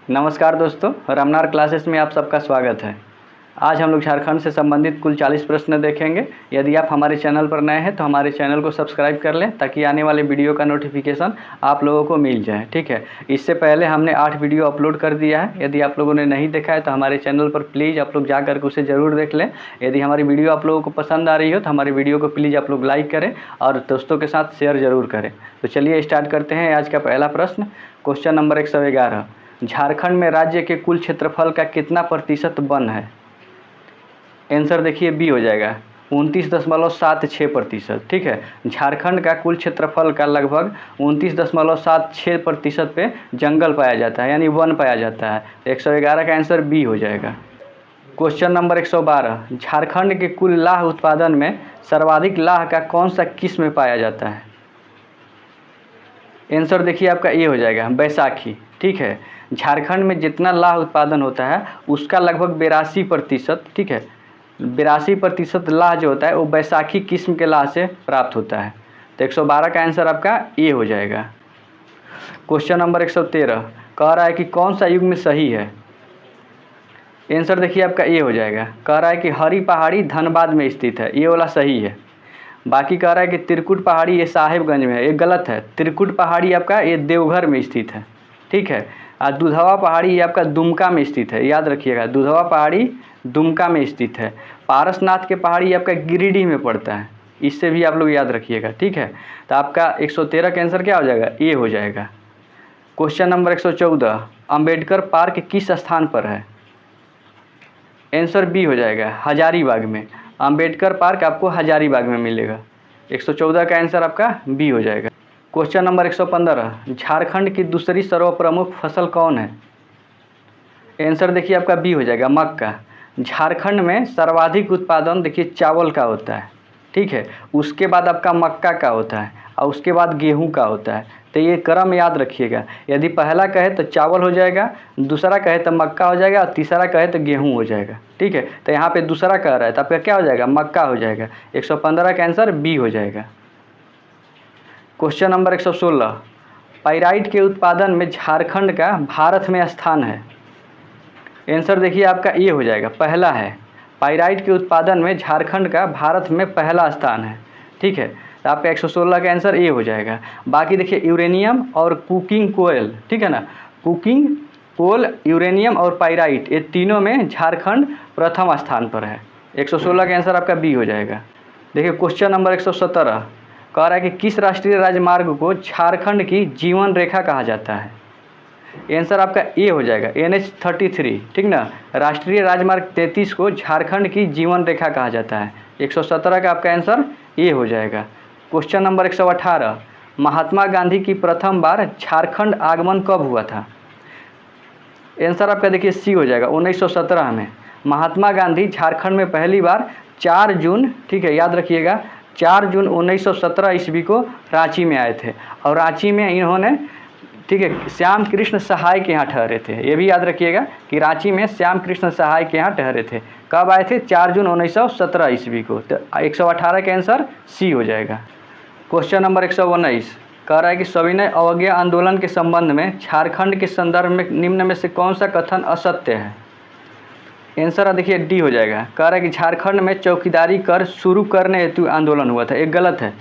नमस्कार दोस्तों, रामनार क्लासेस में आप सबका स्वागत है। आज हम लोग झारखंड से संबंधित कुल 40 प्रश्न देखेंगे। यदि आप हमारे चैनल पर नए हैं तो हमारे चैनल को सब्सक्राइब कर लें ताकि आने वाले वीडियो का नोटिफिकेशन आप लोगों को मिल जाए। ठीक है, इससे पहले हमने 8 वीडियो अपलोड कर दिया है। यदि आप लोगों ने नहीं देखा है तो हमारे चैनल पर प्लीज़ आप लोग जा कर के उसे ज़रूर देख लें। यदि हमारी वीडियो आप लोगों को पसंद आ रही हो तो हमारी वीडियो को प्लीज़ आप लोग लाइक करें और दोस्तों के साथ शेयर ज़रूर करें। तो चलिए स्टार्ट करते हैं आज का पहला प्रश्न। क्वेश्चन नंबर 111, झारखंड में राज्य के कुल क्षेत्रफल का कितना प्रतिशत वन है? आंसर देखिए बी हो जाएगा 29.76%। ठीक है, झारखंड का कुल क्षेत्रफल का लगभग 29.76% पे जंगल पाया जाता है, यानी वन पाया जाता है। 111 का आंसर बी हो जाएगा। क्वेश्चन नंबर 112, झारखंड के कुल लाह उत्पादन में सर्वाधिक लाह का कौन सा किस्म पाया जाता है? आंसर देखिए आपका ए हो जाएगा बैसाखी। ठीक है, झारखंड में जितना लाह उत्पादन होता है उसका लगभग 82%, ठीक है, 82% लाह जो होता है वो बैसाखी किस्म के लाह से प्राप्त होता है। तो 112 का आंसर आपका ए हो जाएगा। क्वेश्चन नंबर 113 कह रहा है कि कौन सा युग्म सही है? आंसर देखिए आपका ए हो जाएगा। कह रहा है कि हरी पहाड़ी धनबाद में स्थित है, ये वाला सही है। बाकी कह रहा है कि त्रिकुट पहाड़ी ये साहेबगंज में है, ये गलत है। त्रिकुट पहाड़ी आपका ये देवघर में स्थित है। ठीक है, और दुधवा पहाड़ी ये आपका दुमका में स्थित है, याद रखिएगा। दुधवा पहाड़ी दुमका में स्थित है। पारसनाथ के पहाड़ी आपका गिरिडीह में पड़ता है, इससे भी आप लोग याद रखिएगा। ठीक है, तो आपका 113 का आंसर क्या हो जाएगा? ए हो जाएगा। क्वेश्चन नंबर 114, अंबेडकर पार्क किस स्थान पर है? आंसर बी हो जाएगा हजारीबाग में। अंबेडकर पार्क आपको हजारीबाग में मिलेगा। 114 का आंसर आपका बी हो जाएगा। क्वेश्चन नंबर 115, झारखंड की दूसरी सर्वप्रमुख फसल कौन है? आंसर देखिए आपका बी हो जाएगा मक्का। झारखंड में सर्वाधिक उत्पादन देखिए चावल का होता है। ठीक है, उसके बाद आपका मक्का का होता है और उसके बाद गेहूं का होता है। तो ये क्रम याद रखिएगा। यदि पहला कहे तो चावल हो जाएगा, दूसरा कहे तो मक्का हो जाएगा और तीसरा कहे तो गेहूं हो जाएगा। ठीक है, तो यहाँ पे दूसरा कह रहा है तो आपका क्या हो जाएगा? मक्का हो जाएगा। 115 का आंसर बी हो जाएगा। क्वेश्चन नंबर 116, पाइराइट के उत्पादन में झारखंड का भारत में स्थान है? आंसर देखिए आपका ए हो जाएगा, पहला है। पाइराइट के उत्पादन में झारखंड का भारत में पहला स्थान है। ठीक है, तो आपका 116 का आंसर ए हो जाएगा। बाकी देखिए यूरेनियम और कुकिंग कोयल, ठीक है ना, कुकिंग कोल, यूरेनियम और पाइराइट, ये तीनों में झारखंड प्रथम स्थान पर है। 116 का आंसर आपका बी हो जाएगा। देखिए क्वेश्चन नंबर 117 कह रहा है कि किस राष्ट्रीय राजमार्ग को झारखंड की जीवन रेखा कहा जाता है? आंसर आपका ए हो जाएगा NH33। ठीक ना, राष्ट्रीय राजमार्ग 33 को झारखंड की जीवन रेखा कहा जाता है। 117 का आपका आंसर ए हो जाएगा। क्वेश्चन नंबर 118, महात्मा गांधी की प्रथम बार झारखंड आगमन कब हुआ था? आंसर आपका देखिए सी हो जाएगा 1917 में। महात्मा गांधी झारखंड में पहली बार 4 जून, ठीक है, याद रखिएगा, 4 जून 1917 ईस्वी को रांची में आए थे और रांची में इन्होंने, ठीक है, श्याम कृष्ण सहाय के यहाँ ठहरे थे। ये भी याद रखिएगा कि रांची में श्याम कृष्ण सहाय के यहाँ ठहरे थे। कब आए थे? 4 जून 1917 ईस्वी को। तो 118 का आंसर सी हो जाएगा। क्वेश्चन नंबर 119 कह रहा है कि सविनय अवज्ञा आंदोलन के संबंध में झारखंड के संदर्भ में निम्न में से कौन सा कथन असत्य है? आंसर देखिए डी हो जाएगा। कह रहा है कि झारखंड में चौकीदारी कर शुरू करने हेतु आंदोलन हुआ था, एक गलत है।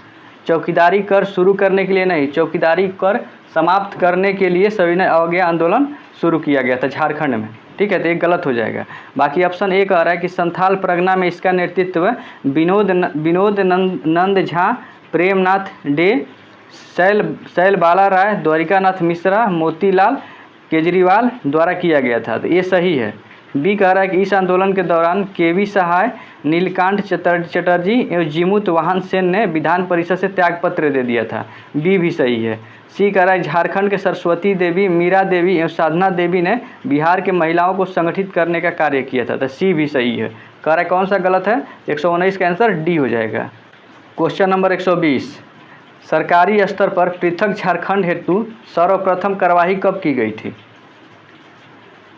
चौकीदारी कर शुरू करने के लिए नहीं, चौकीदारी कर समाप्त करने के लिए सविनय अवज्ञा आंदोलन शुरू किया गया था झारखंड में। ठीक है, तो एक गलत हो जाएगा। बाकी ऑप्शन ए कह रहा है कि संथाल परगना में इसका नेतृत्व विनोद नंद झा, प्रेमनाथ डे, शैल बाला राय, द्वारिकानाथ मिश्रा, मोतीलाल केजरीवाल द्वारा किया गया था। तो ये सही है। बी कह रहा है कि इस आंदोलन के दौरान केवी सहाय, नीलकांठ चटर्जी एवं जीमूत वाहन सेन ने विधान परिषद से त्यागपत्र दे दिया था। बी भी सही है। सी कह रहा है झारखंड के सरस्वती देवी, मीरा देवी एवं साधना देवी ने बिहार के महिलाओं को संगठित करने का कार्य किया था। तो सी भी सही है। कह रहा है कौन सा गलत है? 119 का आंसर डी हो जाएगा। क्वेश्चन नंबर 120, सरकारी स्तर पर पृथक झारखंड हेतु सर्वप्रथम कार्यवाही कब की गई थी?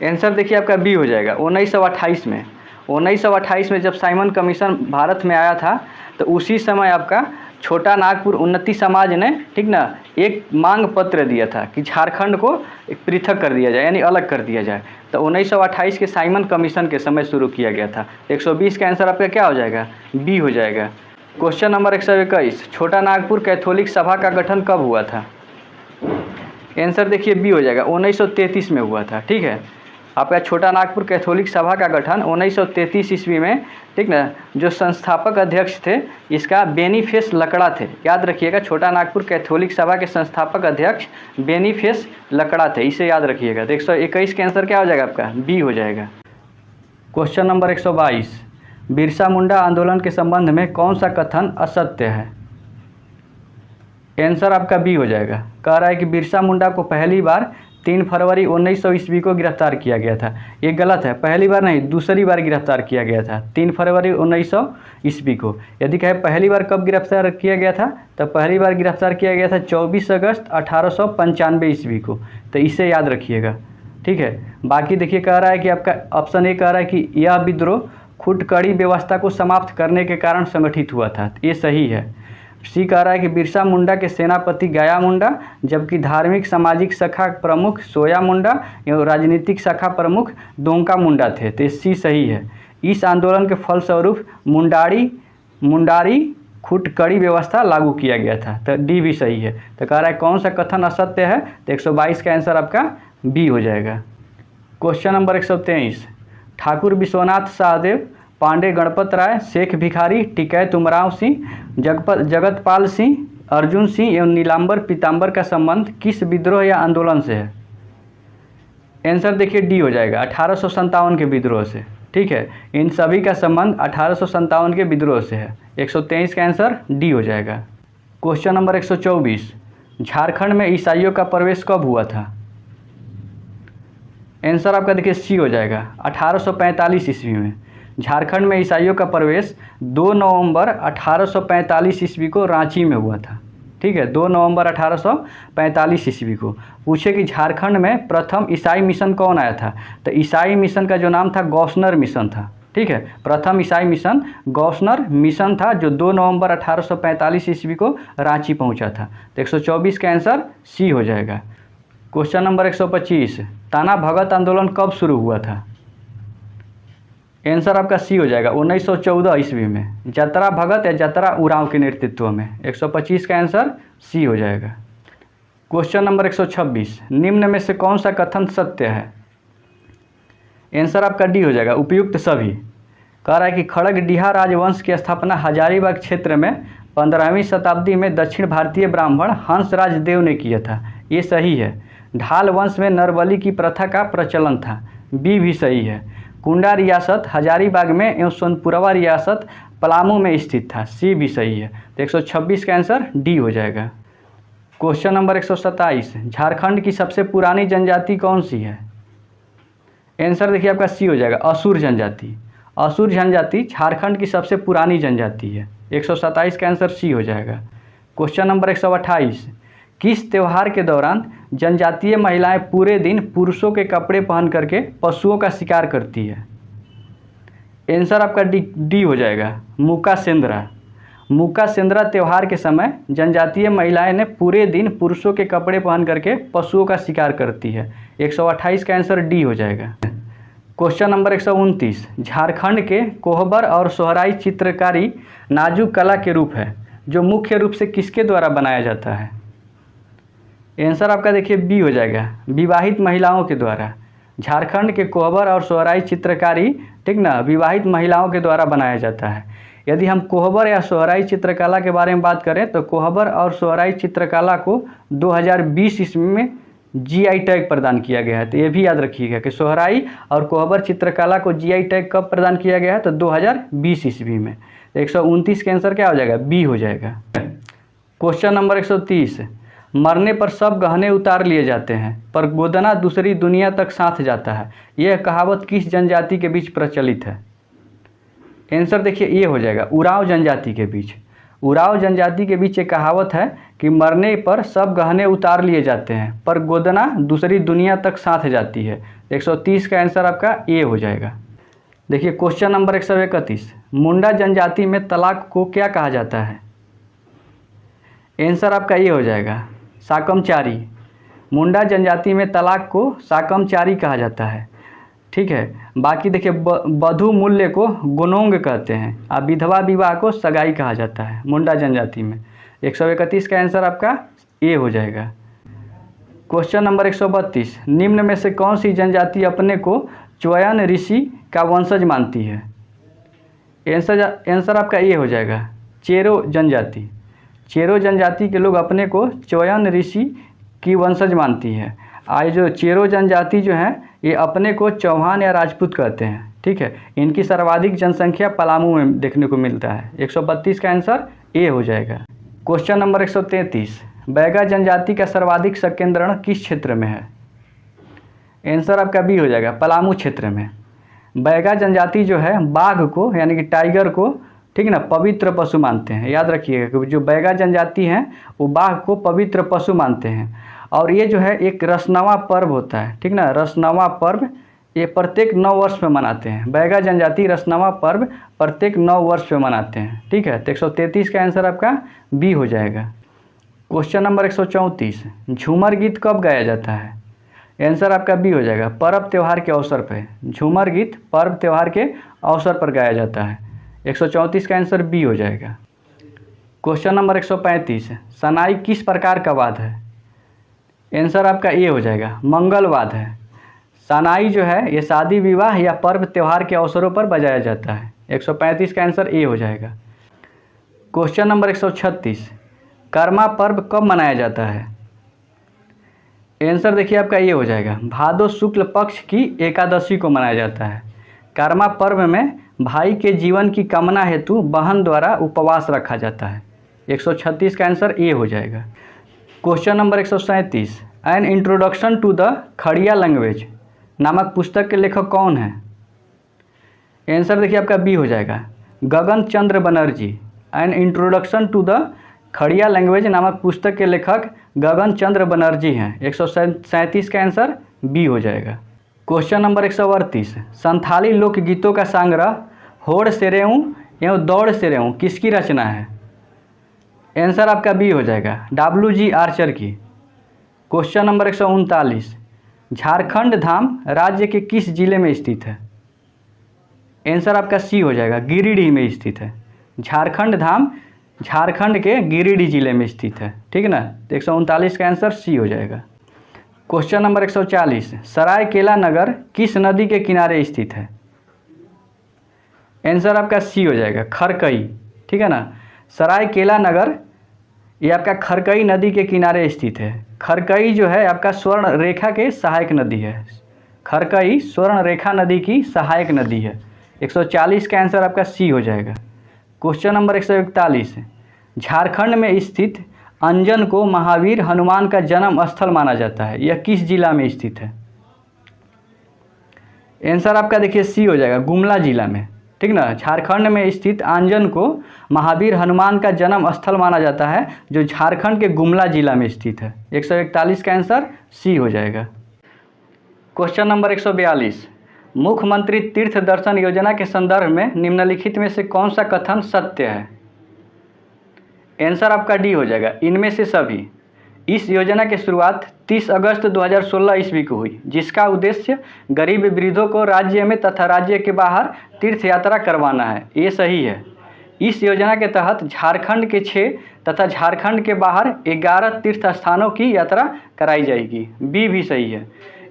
आंसर देखिए आपका बी हो जाएगा 1928 में। 1928 में जब साइमन कमीशन भारत में आया था तो उसी समय आपका छोटा नागपुर उन्नति समाज ने, ठीक ना, एक मांग पत्र दिया था कि झारखंड को एक पृथक कर दिया जाए, यानी अलग कर दिया जाए। तो 1928 के साइमन कमीशन के समय शुरू किया गया था। 120 का आंसर आपका क्या हो जाएगा? बी हो जाएगा। क्वेश्चन नंबर 121, छोटा नागपुर कैथोलिक सभा का गठन कब हुआ था? आंसर देखिए बी हो जाएगा, 1933 में हुआ था। ठीक है, आपका छोटा नागपुर कैथोलिक सभा का गठन 1933 ईस्वी में, ठीक ना। जो संस्थापक अध्यक्ष थे इसका बेनीफेस लकड़ा थे, याद रखिएगा। छोटा नागपुर कैथोलिक सभा के संस्थापक अध्यक्ष बेनीफेस लकड़ा थे, इसे याद रखिएगा। तो 121 के आंसर क्या हो जाएगा आपका? बी हो जाएगा। क्वेश्चन नंबर 122, बिरसा मुंडा आंदोलन के संबंध में कौन सा कथन असत्य है? आंसर आपका बी हो जाएगा। कह रहा है कि बिरसा मुंडा को पहली बार 3 फरवरी 1900 ईस्वी को गिरफ्तार किया गया था। ये गलत है, पहली बार नहीं, दूसरी बार गिरफ्तार किया गया था 3 फरवरी 1900 ईस्वी को। यदि कहे पहली बार कब गिरफ्तार किया गया था, तो पहली बार गिरफ्तार किया गया था 24 अगस्त 1895 ईस्वी को। तो इसे याद रखिएगा। ठीक है, बाकी देखिए कह रहा है कि आपका ऑप्शन ए कह रहा है कि यह विद्रोह खुटकड़ी व्यवस्था को समाप्त करने के कारण संगठित हुआ था, ये सही है। सी कह रहा है कि बिरसा मुंडा के सेनापति गया मुंडा, जबकि धार्मिक सामाजिक शाखा प्रमुख सोया मुंडा एवं राजनीतिक शाखा प्रमुख दोंका मुंडा थे, तो सी सही है। इस आंदोलन के फलस्वरूप मुंडारी खुटकड़ी व्यवस्था लागू किया गया था, तो डी भी सही है। तो कह रहा है कौन सा कथन असत्य है? तो 122 का आंसर आपका बी हो जाएगा। क्वेश्चन नंबर 123, ठाकुर विश्वनाथ सहदेव, पांडे गणपत राय, शेख भिखारी, टिकैत उमराव सिंह, जगतपाल सिंह, अर्जुन सिंह एवं नीलांबर पीताम्बर का संबंध किस विद्रोह या आंदोलन से है? आंसर देखिए डी हो जाएगा, 1857 के विद्रोह से। ठीक है, इन सभी का संबंध 1857 के विद्रोह से है। 123 का आंसर डी हो जाएगा। क्वेश्चन नंबर 124, झारखंड में ईसाइयों का प्रवेश कब हुआ था? आंसर आपका देखिए सी हो जाएगा, 1845 ईस्वी में। झारखंड में ईसाइयों का प्रवेश 2 नवंबर 1845 ईस्वी को रांची में हुआ था। ठीक है, 2 नवंबर 1845 ईस्वी को। पूछे कि झारखंड में प्रथम ईसाई मिशन कौन आया था? तो ईसाई मिशन का जो नाम था गौसनर मिशन था। ठीक है, प्रथम ईसाई मिशन गौसनर मिशन था, जो 2 नवंबर 1845 ईस्वी को रांची पहुंचा था। तो 124 का आंसर सी हो जाएगा। क्वेश्चन नंबर 125, ताना भगत आंदोलन कब शुरू हुआ था? आंसर आपका सी हो जाएगा, 1914 ईस्वी में, जतरा भगत या जतरा उरांव के नेतृत्व में। 125 का आंसर सी हो जाएगा। क्वेश्चन नंबर 126, निम्न में से कौन सा कथन सत्य है? आंसर आपका डी हो जाएगा, उपयुक्त सभी। कह रहा है कि खड़गडीहा राजवंश की स्थापना हजारीबाग क्षेत्र में 15वीं शताब्दी में दक्षिण भारतीय ब्राह्मण हंसराज देव ने किया था, ये सही है। ढाल वंश में नरबली की प्रथा का प्रचलन था, बी भी सही है। कुंडा रियासत हजारीबाग में एवं सोनपुरवा रियासत पलामू में स्थित था, सी भी सही है। तो 126 का आंसर डी हो जाएगा। क्वेश्चन नंबर 127, झारखंड की सबसे पुरानी जनजाति कौन सी है? आंसर देखिए आपका सी हो जाएगा, असुर जनजाति। असुर जनजाति झारखंड की सबसे पुरानी जनजाति है। 127 का आंसर सी हो जाएगा। क्वेश्चन नंबर 128, किस त्यौहार के दौरान जनजातीय महिलाएं पूरे दिन पुरुषों के कपड़े पहन करके पशुओं का शिकार करती है? आंसर आपका डी हो जाएगा, मुका सेंद्रा। मुका सेंद्रा त्यौहार के समय जनजातीय महिलाएं ने पूरे दिन पुरुषों के कपड़े पहन करके पशुओं का शिकार करती है। 128 का आंसर डी हो जाएगा। क्वेश्चन नंबर 129, झारखंड के कोहबर और सोहराई चित्रकारी नाजुक कला के रूप है, जो मुख्य रूप से किसके द्वारा बनाया जाता है? आंसर आपका देखिए बी हो जाएगा, विवाहित महिलाओं के द्वारा। झारखंड के कोहबर और सोहराई चित्रकारी, ठीक ना, विवाहित महिलाओं के द्वारा बनाया जाता है। यदि हम कोहबर या सोहराई चित्रकला के बारे में बात करें तो कोहबर और सोहराई चित्रकला को 2020 ईस्वी में जीआई टैग प्रदान किया गया है। तो ये भी याद रखिएगा कि सोहराई और कोहबर चित्रकला को जीआई टैग कब प्रदान किया गया है? तो 2020 ईस्वी में। 129 का आंसर क्या हो जाएगा? बी हो जाएगा। क्वेश्चन नंबर 130, मरने पर सब गहने उतार लिए जाते हैं पर गोदना दूसरी दुनिया तक साथ जाता है, यह कहावत किस जनजाति के बीच प्रचलित है? आंसर देखिए ये हो जाएगा, उरांव जनजाति के बीच। उरांव जनजाति के बीच एक कहावत है कि मरने पर सब गहने उतार लिए जाते हैं पर गोदना दूसरी दुनिया तक साथ जाती है। 130 का आंसर आपका ए हो जाएगा। देखिए क्वेश्चन नंबर 131, मुंडा जनजाति में तलाक को क्या कहा जाता है? आंसर आपका ये हो जाएगा साकमचारी। मुंडा जनजाति में तलाक को साकमचारी कहा जाता है। ठीक है, बाकी देखिए वधू मूल्य को गोनोंग कहते हैं। अब विधवा विवाह को सगाई कहा जाता है मुंडा जनजाति में। 131 का आंसर आपका ए हो जाएगा। क्वेश्चन नंबर 132, निम्न में से कौन सी जनजाति अपने को च्वयन ऋषि का वंशज मानती है? आंसर आपका ये हो जाएगा चेरो जनजाति। चेरो जनजाति के लोग अपने को च्वयन ऋषि की वंशज मानती है। आज जो चेरो जनजाति जो है ये अपने को चौहान या राजपूत कहते हैं। ठीक है, इनकी सर्वाधिक जनसंख्या पलामू में देखने को मिलता है। 132 का आंसर ए हो जाएगा। क्वेश्चन नंबर 133, बैगा जनजाति का सर्वाधिक संकेंद्रण किस क्षेत्र में है? आंसर आपका बी हो जाएगा पलामू क्षेत्र में। बैगा जनजाति जो है बाघ को यानी कि टाइगर को ठीक ना पवित्र पशु मानते हैं। याद रखिएगा कि जो बैगा जनजाति हैं वो बाघ को पवित्र पशु मानते हैं। और ये जो है एक रसनवा पर्व होता है। ठीक ना, रसनवा पर्व ये प्रत्येक 9 वर्ष में मनाते हैं। बैगा जनजाति रसनवा पर्व प्रत्येक 9 वर्ष में मनाते हैं। ठीक है, तो 133 का आंसर आपका बी हो जाएगा। क्वेश्चन नंबर 134, झूमर गीत कब गाया जाता है? आंसर आपका बी हो जाएगा पर्व त्यौहार के अवसर पर। झूमर गीत पर्व त्यौहार के अवसर पर गाया जाता है। 134 का आंसर बी हो जाएगा। क्वेश्चन नंबर 135, सनाई किस प्रकार का वाद्य है? आंसर आपका ए हो जाएगा मंगलवाद है। सनाई जो है ये शादी विवाह या पर्व त्यौहार के अवसरों पर बजाया जाता है। 135 का आंसर ए हो जाएगा। क्वेश्चन नंबर 136, कर्मा पर्व कब मनाया जाता है? आंसर देखिए आपका ये हो जाएगा भादो शुक्ल पक्ष की एकादशी को मनाया जाता है। कर्मा पर्व में भाई के जीवन की कामना हेतु बहन द्वारा उपवास रखा जाता है। 136 का आंसर ए हो जाएगा। Question number 137, an introduction to the Kharia language नामक पुस्तक के लेखक कौन है? आंसर देखिए आपका बी हो जाएगा Gagan Chandra Banerjee. An introduction to the Kharia language नामक पुस्तक के लेखक गगन चंद्र बनर्जी हैं। 137 का आंसर बी हो जाएगा। क्वेश्चन नंबर 138, संथाली लोकगीतों का संग्रह होड़ सेरेऊ एवं दौड़ सेरेऊ किसकी रचना है? आंसर आपका बी हो जाएगा WG आर्चर की। क्वेश्चन नंबर 139, झारखंड धाम राज्य के किस जिले में स्थित है? आंसर आपका सी हो जाएगा गिरिडीह में स्थित है। झारखंड धाम झारखंड के गिरिडीह जिले में स्थित है। ठीक है ना, 139 का आंसर सी हो जाएगा। क्वेश्चन नंबर 140, सरायकेला नगर किस नदी के किनारे स्थित है? आंसर आपका सी हो जाएगा खरकई। ठीक है ना, सरायकेला नगर ये आपका खरकई नदी के किनारे स्थित है। खरकई जो है आपका स्वर्ण रेखा के सहायक नदी है। खरकई स्वर्ण रेखा नदी की सहायक नदी है। 140 का आंसर आपका सी हो जाएगा। क्वेश्चन नंबर 141, झारखंड में स्थित अंजन को महावीर हनुमान का जन्म स्थल माना जाता है। यह किस जिला में स्थित है? आंसर आपका देखिए सी हो जाएगा गुमला जिला में। ठीक ना, झारखंड में स्थित अंजन को महावीर हनुमान का जन्म स्थल माना जाता है जो झारखंड के गुमला जिला में स्थित है। 141 का आंसर सी हो जाएगा। क्वेश्चन नंबर 142, मुख्यमंत्री तीर्थ दर्शन योजना के संदर्भ में निम्नलिखित में से कौन सा कथन सत्य है? आंसर आपका डी हो जाएगा इनमें से सभी। इस योजना की शुरुआत 30 अगस्त 2016 ईस्वी को हुई, जिसका उद्देश्य गरीब वृद्धों को राज्य में तथा राज्य के बाहर तीर्थ यात्रा करवाना है। ये सही है। इस योजना के तहत झारखंड के 6 तथा झारखंड के बाहर 11 तीर्थ स्थानों की यात्रा कराई जाएगी। बी भी सही है।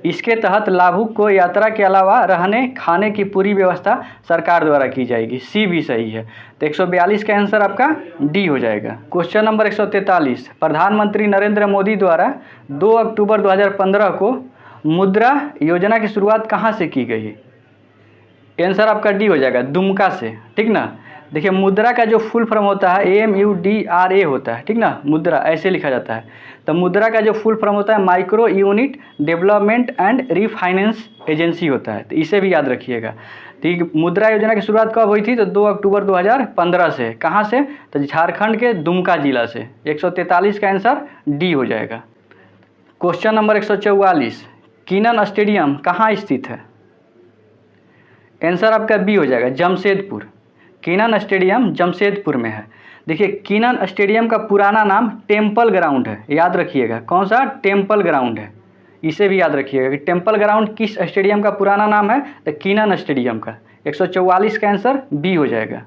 इसके तहत लाभुक को यात्रा के अलावा रहने खाने की पूरी व्यवस्था सरकार द्वारा की जाएगी। सी भी सही है। तो 142 का आंसर आपका डी हो जाएगा। क्वेश्चन नंबर 143, प्रधानमंत्री नरेंद्र मोदी द्वारा 2 अक्टूबर 2015 को मुद्रा योजना की शुरुआत कहाँ से की गई? आंसर आपका डी हो जाएगा दुमका से। ठीक ना, देखिए मुद्रा का जो फुल फॉर्म होता है MUDRA होता है। ठीक ना, मुद्रा ऐसे लिखा जाता है। तो मुद्रा का जो फुल फॉर्म होता है micro unit development and refinance agency होता है। तो इसे भी याद रखिएगा। ठीक, मुद्रा योजना की शुरुआत कब हुई थी? तो 2 अक्टूबर 2015 से। कहाँ से? तो झारखंड के दुमका जिला से। 143 का आंसर डी हो जाएगा। क्वेश्चन नंबर 144, किनन स्टेडियम कहाँ स्थित है? आंसर आपका बी हो जाएगा जमशेदपुर। किनन स्टेडियम जमशेदपुर में है। देखिए किनन स्टेडियम का पुराना नाम टेम्पल ग्राउंड है, याद रखिएगा। कौन सा? टेम्पल ग्राउंड है। इसे भी याद रखिएगा कि टेम्पल ग्राउंड किस स्टेडियम का पुराना नाम है, तो किनन स्टेडियम का। 144 का आंसर बी हो जाएगा।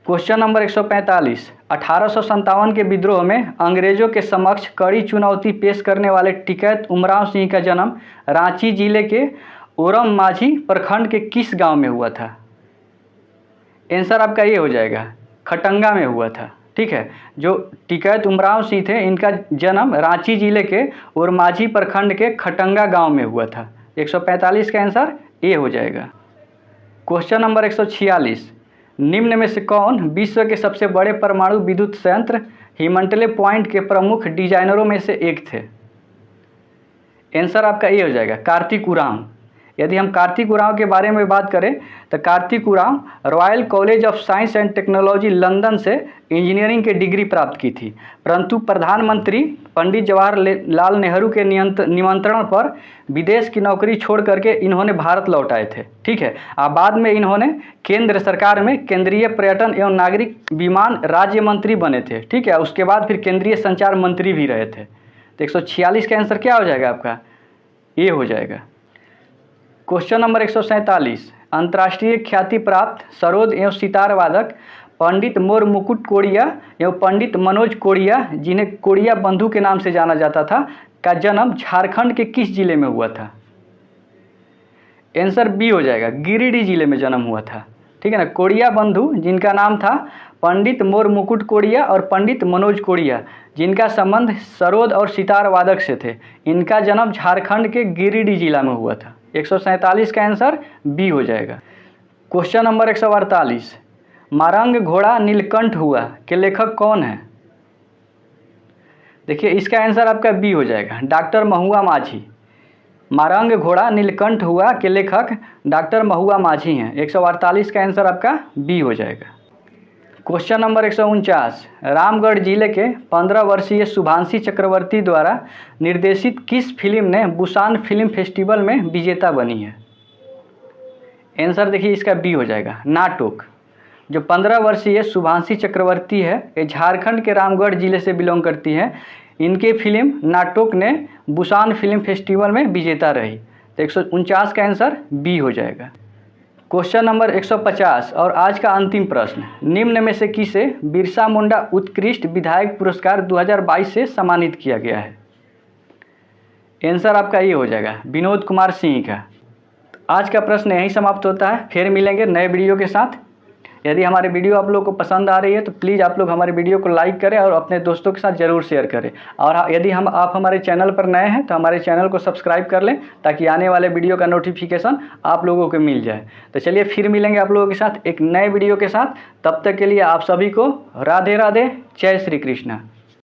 क्वेश्चन नंबर 145, 1857 के विद्रोह में अंग्रेजों के समक्ष कड़ी चुनौती पेश करने वाले टिकैत उमराव सिंह का जन्म रांची जिले के ओरम माझी प्रखंड के किस गांव में हुआ था? आंसर आपका ये हो जाएगा, खटंगा में हुआ था। ठीक है, जो टिकैत उमराव सिंह थे इनका जन्म रांची जिले के ओरमाझी प्रखंड के खटंगा गांव में हुआ था। 145 का आंसर ए हो जाएगा। क्वेश्चन नंबर 146, निम्न में से कौन विश्व के सबसे बड़े परमाणु विद्युत संयंत्र हिमंटले पॉइंट के प्रमुख डिजाइनरों में से एक थे? आंसर आपका ए हो जाएगा, कार्तिक उरांव। यदि हम कार्तिक उरांव के बारे में बात करें तो Kartik Oraon royal college of science and technology London से इंजीनियरिंग की डिग्री प्राप्त की थी, परंतु प्रधानमंत्री पंडित जवाहरलाल नेहरू के निमंत्रण पर विदेश की नौकरी छोड़ करके इन्होंने भारत लौट आए थे। ठीक है, बाद में इन्होंने केंद्र सरकार में केंद्रीय पर्यटन एवं नागरिक विमान राज्य मंत्री बने थे। ठीक है, उसके बाद फिर केंद्रीय संचार मंत्री भी रहे थे। तो 146 का आंसर क्या हो जाएगा आपका? ये हो जाएगा। क्वेश्चन नंबर 147, अंतर्राष्ट्रीय ख्याति प्राप्त सरोद एवं सितार वादक पंडित मोर मुकुट कोड़िया एवं पंडित मनोज कोड़िया, जिन्हें कोड़िया बंधु के नाम से जाना जाता था, का जन्म झारखंड के किस जिले में हुआ था? आंसर बी हो जाएगा, गिरिडीह जिले में जन्म हुआ था। ठीक है ना, कोड़िया बंधु जिनका नाम था पंडित मोर मुकुट कोड़िया और पंडित मनोज कोड़िया, जिनका संबंध सरोद और सितार वादक से थे, इनका जन्म झारखंड के गिरिडीह जिला में हुआ था। 147 का आंसर बी हो जाएगा। क्वेश्चन नंबर 148, मारंग घोड़ा नीलकंठ हुआ के लेखक कौन है? देखिए इसका आंसर आपका बी हो जाएगा, डॉक्टर महुआ माझी। मारंग घोड़ा नीलकंठ हुआ के लेखक डॉक्टर महुआ माझी हैं। 148 का आंसर आपका बी हो जाएगा। क्वेश्चन नंबर 149, रामगढ़ जिले के 15 वर्षीय शुभांशी चक्रवर्ती द्वारा निर्देशित किस फिल्म ने बुसान फिल्म फेस्टिवल में विजेता बनी है? आंसर देखिए इसका बी हो जाएगा, नाटुक। जो 15 वर्षीय शुभांशी चक्रवर्ती है, ये झारखंड के रामगढ़ जिले से बिलोंग करती हैं। इनके फिल्म नाटुक ने बुसान फिल्म फेस्टिवल में विजेता रही। तो 149 का आंसर बी हो जाएगा। क्वेश्चन नंबर 150 और आज का अंतिम प्रश्न, निम्न में से किसे बिरसा मुंडा उत्कृष्ट विधायक पुरस्कार 2022 से सम्मानित किया गया है? आंसर आपका ये हो जाएगा, विनोद कुमार सिंह का। आज का प्रश्न यहीं समाप्त होता है, फिर मिलेंगे नए वीडियो के साथ। यदि हमारे वीडियो आप लोगों को पसंद आ रही है तो प्लीज़ आप लोग हमारे वीडियो को लाइक करें और अपने दोस्तों के साथ ज़रूर शेयर करें। और यदि आप हमारे चैनल पर नए हैं तो हमारे चैनल को सब्सक्राइब कर लें, ताकि आने वाले वीडियो का नोटिफिकेशन आप लोगों को मिल जाए। तो चलिए फिर मिलेंगे आप लोगों के साथ एक नए वीडियो के साथ। तब तक के लिए आप सभी को राधे राधे, जय श्री कृष्ण।